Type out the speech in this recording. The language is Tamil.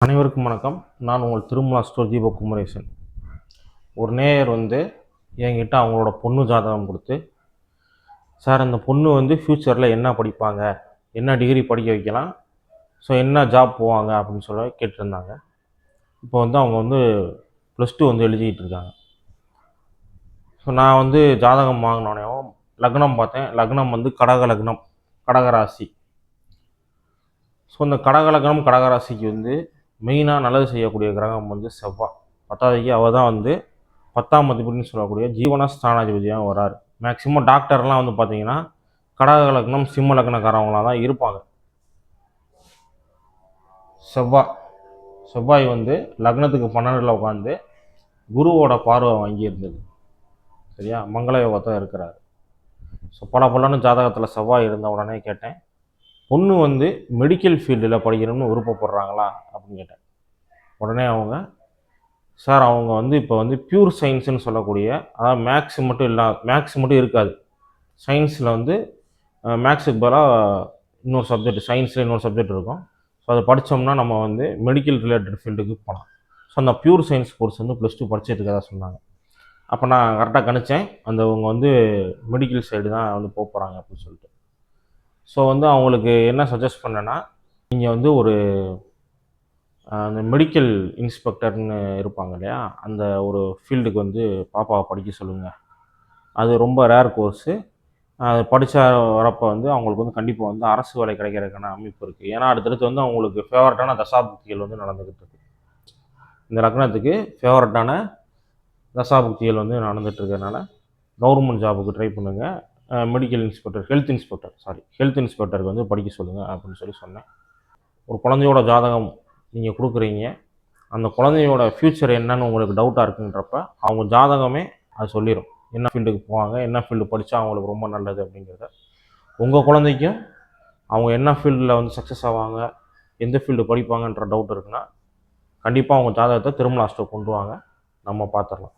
அனைவருக்கும் வணக்கம். நான் உங்கள் திருமலா ஸ்டோர் தீபகுமரேசன். ஒரு நேயர் என்கிட்ட அவங்களோட பொண்ணு ஜாதகம் கொடுத்து, சார் அந்த பொண்ணு ஃப்யூச்சரில் என்ன படிப்பாங்க, என்ன டிகிரி படிக்க வைக்கலாம், ஸோ என்ன ஜாப் போவாங்க அப்படின்னு சொல்ல கேட்டிருந்தாங்க. இப்போ அவங்க +2 எழுதிக்கிட்டு இருக்காங்க. ஸோ நான் ஜாதகம் வாங்கினோடனே லக்னம் பார்த்தேன். லக்னம் கடக லக்னம், கடகராசி. ஸோ இந்த கடகலக்னம் கடகராசிக்கு மெயினாக நல்லது செய்யக்கூடிய கிரகம் செவ்வாய். 10வது அவள் தான் 10ஆம் மதிப்பெண்னு சொல்லக்கூடிய ஜீவனஸ்தானாதிபதியாக வராரு. மேக்சிமம் டாக்டர்லாம் பார்த்தீங்கன்னா கடக லக்னம் சிம்ம லக்னக்காரவங்களாக தான் இருப்பாங்க. செவ்வாய் லக்னத்துக்கு 12ல் உட்காந்து குருவோட பார்வை வாங்கி இருந்தது. சரியா, மங்கள யோகத்தை இருக்கிறாரு. ஸோ பலன்னு ஜாதகத்தில் செவ்வாய் இருந்த உடனே கேட்டேன், பொண்ணு மெடிக்கல் ஃபீல்டில் படிக்கணும்னு விருப்பப்படுறாங்களா அப்படின்னு கேட்டேன். உடனே அவங்க, சார் அவங்க இப்போ பியூர் சயின்ஸுன்னு சொல்லக்கூடிய, அதாவது மேக்ஸ் மட்டும் இருக்காது. சயின்ஸில் மேக்ஸுக்கு பதிலாக இன்னொரு சப்ஜெக்ட், சயின்ஸில் இன்னொரு சப்ஜெக்ட் இருக்கும். ஸோ அதை படித்தோம்னா நம்ம மெடிக்கல் ரிலேட்டட் ஃபீல்டுக்கு போகலாம். ஸோ அந்த பியூர் சயின்ஸ் கோர்ஸ் +2 படிச்சுட்டு இருக்கதா சொன்னாங்க. அப்போ நான் கரெக்டாக கணிச்சேன், அவங்க மெடிக்கல் சைடு தான் போக போகிறாங்க அப்படின்னு சொல்லிட்டு. ஸோ அவங்களுக்கு என்ன சஜஸ்ட் பண்ணேன்னா, நீங்கள் ஒரு அந்த மெடிக்கல் இன்ஸ்பெக்டர்னு இருப்பாங்க இல்லையா, அந்த ஒரு ஃபீல்டுக்கு பாப்பாவை படிக்க சொல்லுங்கள். அது ரொம்ப ரேர் கோர்ஸு. அது படித்தா வரப்போ அவங்களுக்கு கண்டிப்பாக அரசு வேலை கிடைக்கிறதுக்கான அமைப்பு இருக்குது. ஏன்னா அடுத்தடுத்து அவங்களுக்கு ஃபேவரட்டான தசாபுக்திகள் நடந்துக்கிட்டு இருக்குது. இந்த லக்னத்துக்கு ஃபேவரட்டான தசாபுக்திகள் நடந்துகிட்டு இருக்கிறதுனால கவர்மெண்ட் ஜாபுக்கு ட்ரை பண்ணுங்கள். மெடிக்கல் இன்ஸ்பெக்டர், ஹெல்த் இன்ஸ்பெக்டருக்கு படிக்க சொல்லுங்கள் அப்படின்னு சொன்னேன். ஒரு குழந்தையோட ஜாதகம் நீங்கள் கொடுக்குறீங்க, அந்த குழந்தையோட ஃப்யூச்சர் என்னன்னு உங்களுக்கு டவுட்டாக இருக்குன்றப்ப அவங்க ஜாதகமே அது சொல்லிடும், என்ன ஃபீல்டுக்கு போவாங்க, என்ன ஃபீல்டு படித்தா அவங்களுக்கு ரொம்ப நல்லது அப்படிங்கிறத. உங்கள் குழந்தைக்கும் அவங்க என்ன ஃபீல்டில் சக்ஸஸ் ஆவாங்க, எந்த ஃபீல்டு படிப்பாங்கன்ற டவுட் இருக்குன்னா கண்டிப்பாக அவங்க ஜாதகத்தை திருமலா ஸ்டோர் கொண்டு வாங்க, நம்ம பார்த்துடலாம்.